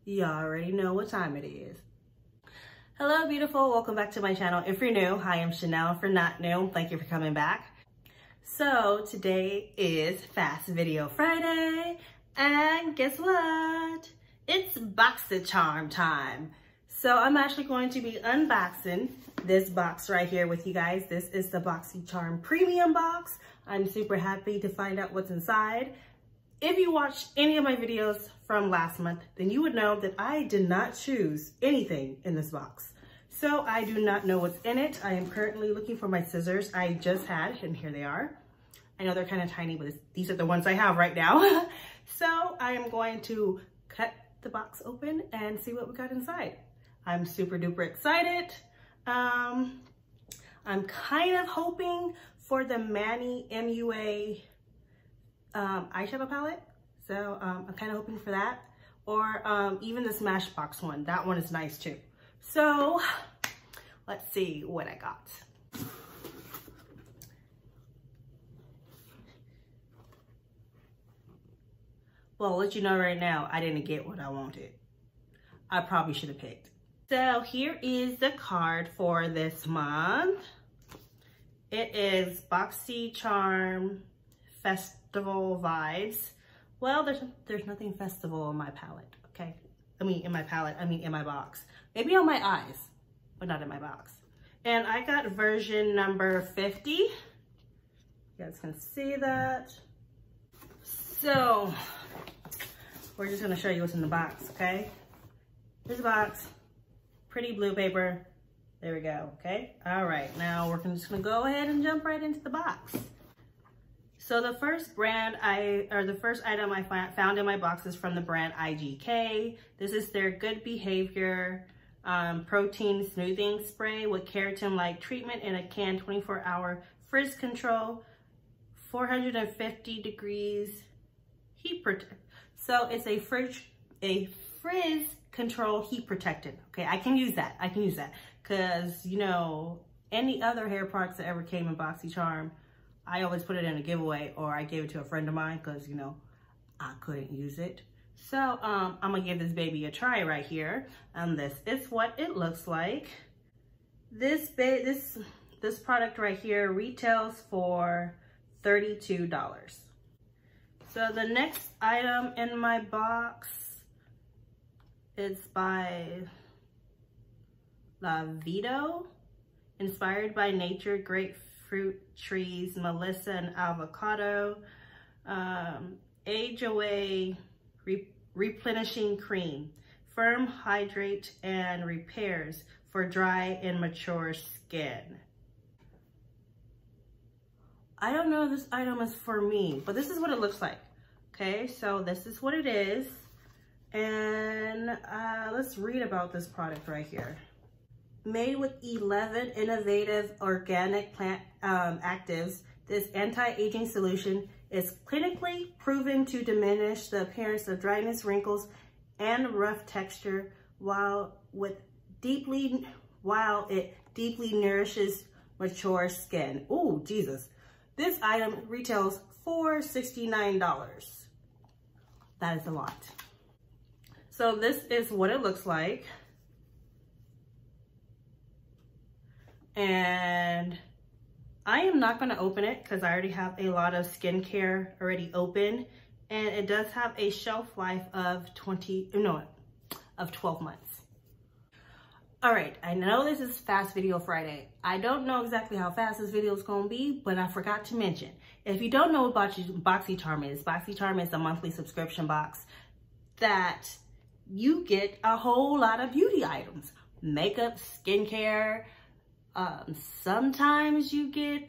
You already know what time it is. Hello, beautiful. Welcome back to my channel. If you're new, hi, I'm Shaneill. If you're not new, thank you for coming back. So today is Fast Video Friday, and guess what? It's Boxycharm time. So I'm actually going to be unboxing this box right here with you guys. This is the Boxycharm Premium Box. I'm super happy to find out what's inside. If you watched any of my videos from last month, then you would know that I did not choose anything in this box. So I do not know what's in it. I am currently looking for my scissors I just had, and here they are. I know they're kind of tiny, but these are the ones I have right now. So I am going to cut the box open and see what we got inside. I'm super duper excited. I'm kind of hoping for the Manny MUA eyeshadow palette. So I'm kind of hoping for that. Or even the Smashbox one. That one is nice too. So let's see what I got. Well, I'll let you know right now, I didn't get what I wanted. I probably should have picked. So here is the card for this month. It is Boxycharm Festival Vibes. Well, there's nothing festival in my palette, okay? I mean in my box. Maybe on my eyes, but not in my box. And I got version number 50. You guys can see that. So, we're just gonna show you what's in the box, okay? Here's the box, pretty blue paper. There we go, okay? All right, now we're just gonna go ahead and jump right into the box. So the first item I found in my box is from the brand IGK. This is their Good Behavior Protein Smoothing Spray with keratin-like treatment in a can, 24-hour frizz control, 450 degrees heat protect. So it's a frizz control heat protectant. Okay, I can use that. Because, you know, any other hair products that ever came in Boxycharm, I always put it in a giveaway or I gave it to a friend of mine because, you know, I couldn't use it. So I'm gonna give this baby a try right here. And this is what it looks like. This product right here retails for $32. So the next item in my box is by La Vito, inspired by nature, grapefruit trees, melissa and avocado, age away replenishing cream, firm, hydrate and repairs for dry and mature skin. I don't know if this item is for me, but this is what it looks like. Okay, so this is what it is. And let's read about this product right here. Made with 11 innovative organic plant actives, this anti-aging solution is clinically proven to diminish the appearance of dryness, wrinkles, and rough texture while it deeply nourishes mature skin. Oh, Jesus. This item retails for $69. That is a lot. So this is what it looks like. And I am not gonna open it because I already have a lot of skincare already open. And it does have a shelf life of 12 months. All right, I know this is Fast Video Friday. I don't know exactly how fast this video is gonna be, but I forgot to mention, if you don't know what Boxycharm is a monthly subscription box that you get a whole lot of beauty items, makeup, skincare, sometimes you get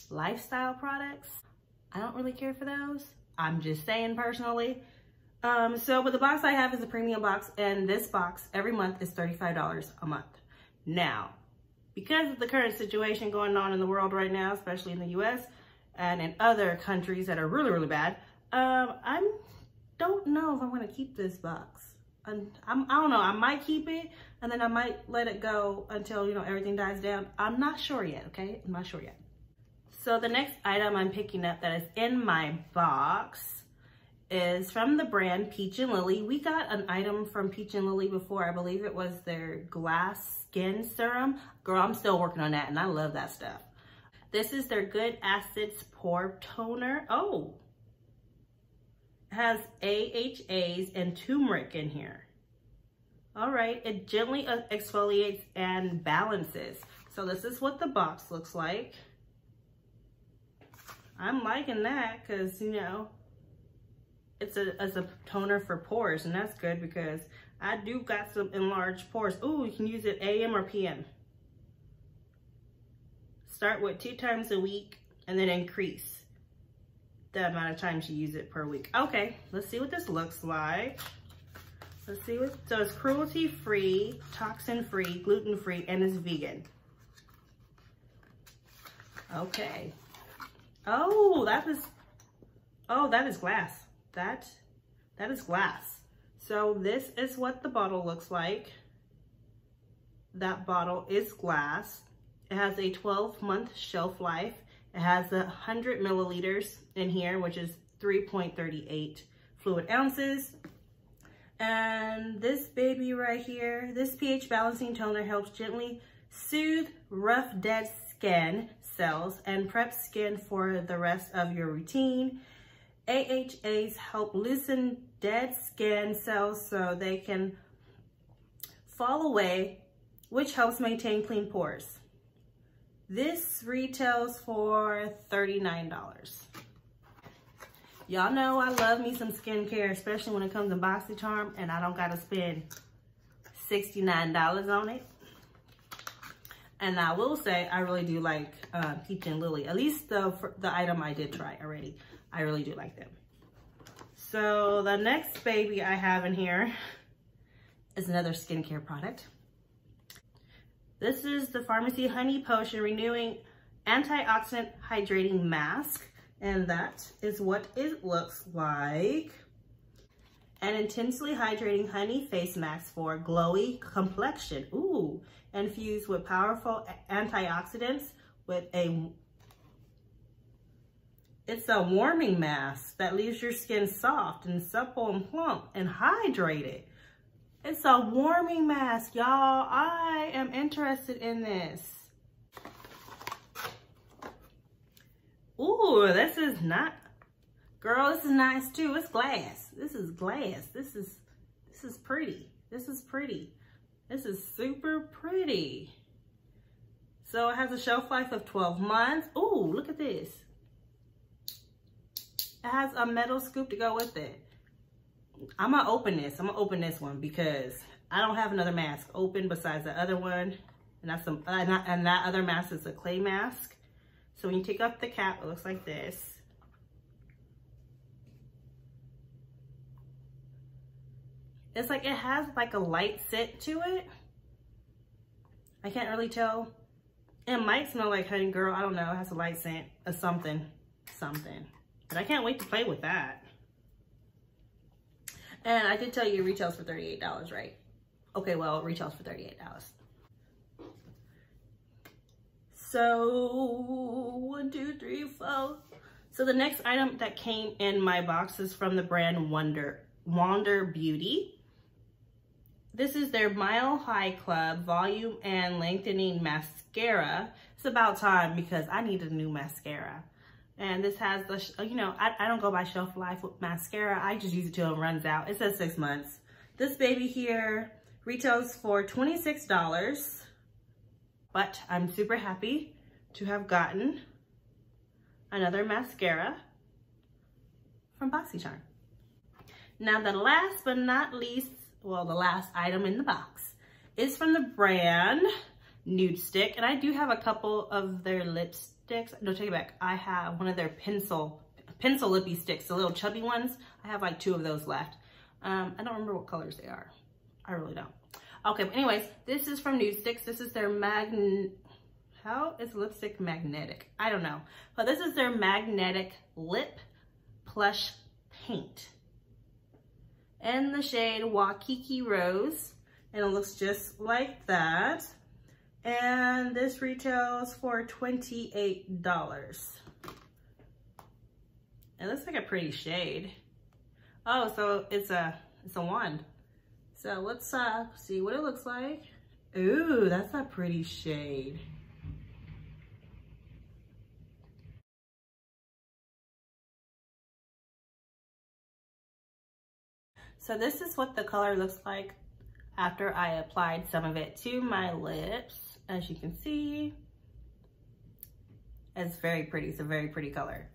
lifestyle products. I don't really care for those. I'm just saying personally. But the box I have is a premium box, and this box every month is $35 a month. Now, because of the current situation going on in the world right now, especially in the US and in other countries that are really, really bad, I don't know if I'm gonna keep this box. I don't know, I might keep it and then I might let it go until, you know, everything dies down. I'm not sure yet, okay? I'm not sure yet. So the next item I'm picking up that is in my box is from the brand Peach and Lily. We got an item from Peach and Lily before. I believe it was their glass skin serum. Girl, I'm still working on that and I love that stuff. This is their Good Acids Pore Toner. Oh, it has AHAs and turmeric in here. All right, it gently exfoliates and balances. So this is what the box looks like. I'm liking that because, you know, it's a toner for pores, and that's good because I do got some enlarged pores. Ooh, you can use it AM or PM. Start with 2 times a week and then increase the amount of times you use it per week. Okay, let's see what this looks like. Let's see what, so it's cruelty-free, toxin-free, gluten-free, and it's vegan. Okay. Oh, that is glass. That is glass. So this is what the bottle looks like. That bottle is glass. It has a 12-month shelf life. It has 100 milliliters in here, which is 3.38 fluid ounces. And this baby right here, this pH balancing toner helps gently soothe rough, dead skin cells and prep skin for the rest of your routine. AHAs help loosen dead skin cells so they can fall away, which helps maintain clean pores. This retails for $39. Y'all know I love me some skincare, especially when it comes to Boxycharm, and I don't gotta spend $69 on it. And I will say, I really do like Peach and Lily. At least the item I did try already. I really do like them. So the next baby I have in here is another skincare product. This is the Pharmacy Honey Potion Renewing Antioxidant Hydrating Mask. And that is what it looks like. An intensely hydrating honey face mask for glowy complexion. Ooh, infused with powerful antioxidants with it's a warming mask that leaves your skin soft and supple and plump and hydrated. It's a warming mask, y'all. I am interested in this. Ooh, this is not, girl, this is nice too. It's glass. This is glass. This is pretty. This is pretty. This is super pretty. So it has a shelf life of 12 months. Ooh, look at this. It has a metal scoop to go with it. I'm gonna open this. I'm gonna open this one because I don't have another mask open besides the other one. And that's and that other mask is a clay mask. So when you take off the cap, it looks like this. It's like, it has like a light scent to it. I can't really tell. It might smell like honey, girl. I don't know. It has a light scent or something. But I can't wait to play with that. And I did tell you it retails for $38, right? Okay, well, it retails for $38. So 1, 2, 3, 4. So the next item that came in my box is from the brand Wander Beauty. This is their Mile High Club Volume and Lengthening Mascara. It's about time because I need a new mascara. And this has the, you know, I don't go by shelf life with mascara. I just use it till it runs out. It says 6 months. This baby here retails for $26. But I'm super happy to have gotten another mascara from Boxycharm. Now the last but not least, well, the last item in the box is from the brand Nude Stick. And I do have a couple of their lipsticks. No, take it back. I have one of their pencil lippy sticks, the little chubby ones. I have like 2 of those left. I don't remember what colors they are. I really don't. Okay, but anyways, this is from Nude Sticks. This is their how is lipstick magnetic? I don't know. But this is their magnetic lip plush paint. In the shade Waikiki Rose. And it looks just like that. And this retails for $28. It looks like a pretty shade. Oh, so it's a wand. So let's see what it looks like. Ooh, that's a pretty shade. So this is what the color looks like after I applied some of it to my lips. As you can see, it's very pretty. It's a very pretty color.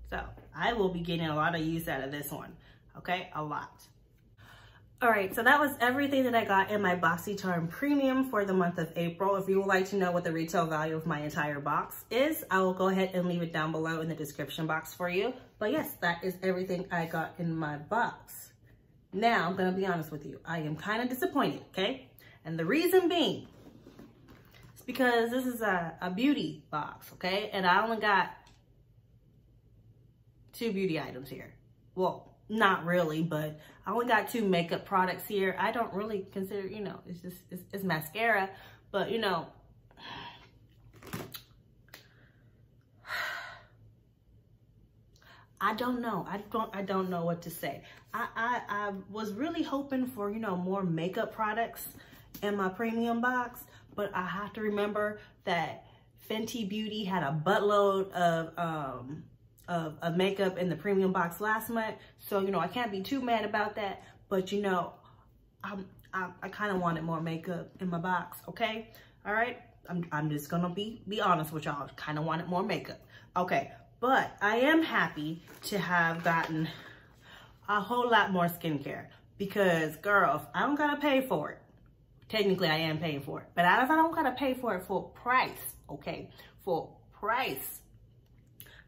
So I will be getting a lot of use out of this one. Okay, a lot. All right, so that was everything that I got in my Boxycharm Premium for the month of April. If you would like to know what the retail value of my entire box is, I will go ahead and leave it down below in the description box for you. But yes, that is everything I got in my box. Now, I'm gonna be honest with you. I am kind of disappointed, okay? And the reason being is because this is a beauty box, okay? And I only got 2 beauty items here. Well, not really, but I only got 2 makeup products here. I don't really consider, you know, it's mascara, but you know, I don't know. I don't know what to say. I was really hoping for, you know, more makeup products in my premium box, but I have to remember that Fenty Beauty had a buttload of makeup in the premium box last month. So, you know, I can't be too mad about that, but you know, I kind of wanted more makeup in my box, okay? All right, I'm just gonna be honest with y'all. Kind of wanted more makeup, okay? But I am happy to have gotten a whole lot more skincare because, girl, if I don't gotta pay for it, technically I am paying for it, but if I don't gotta pay for it full price, okay, full price,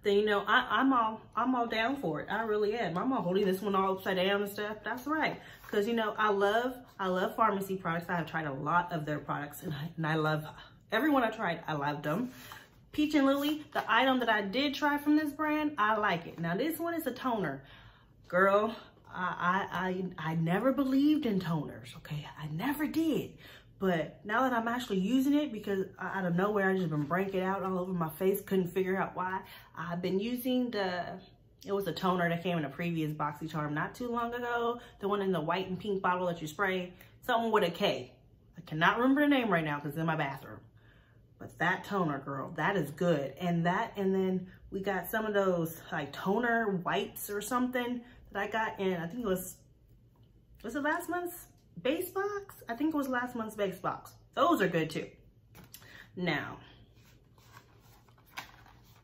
then you know I'm all down for it. I really am. I'm all holding this one all upside down and stuff. That's right, because you know I love pharmacy products. I have tried a lot of their products, and I love everyone I tried. I loved them. Peach and Lily, the item that I did try from this brand, I like it. Now this one is a toner, girl. I never believed in toners. Okay, I never did. But now that I'm actually using it, because out of nowhere, I just been breaking out all over my face, couldn't figure out why. I've been using it was a toner that came in a previous Boxycharm not too long ago. The one in the white and pink bottle that you spray, something with a K. I cannot remember the name right now because it's in my bathroom. But that toner, girl, that is good. And then we got some of those like toner whites or something that I got in, I think it was it last month's base box? I think it was last month's base box. Those are good too. Now,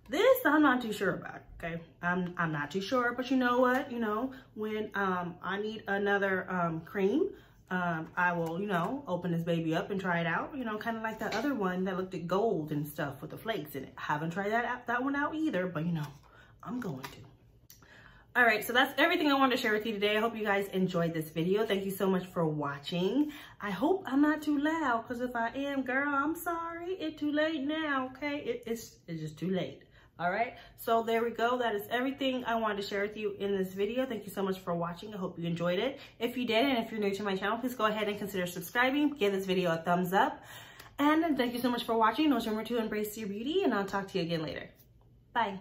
this I'm not too sure about, okay? I'm not too sure, but you know what? You know, when I need another cream, I will, you know, open this baby up and try it out. You know, kind of like that other one that looked at gold and stuff with the flakes in it. I haven't tried that one out either, but you know, I'm going to. All right, so that's everything I wanted to share with you today. I hope you guys enjoyed this video. Thank you so much for watching. I hope I'm not too loud, because if I am, girl, I'm sorry. It's too late now, okay? It's just too late. All right, so there we go. That is everything I wanted to share with you in this video. Thank you so much for watching. I hope you enjoyed it. If you did, and if you're new to my channel, please go ahead and consider subscribing. Give this video a thumbs up. And thank you so much for watching. Don't remember to embrace your beauty, and I'll talk to you again later. Bye.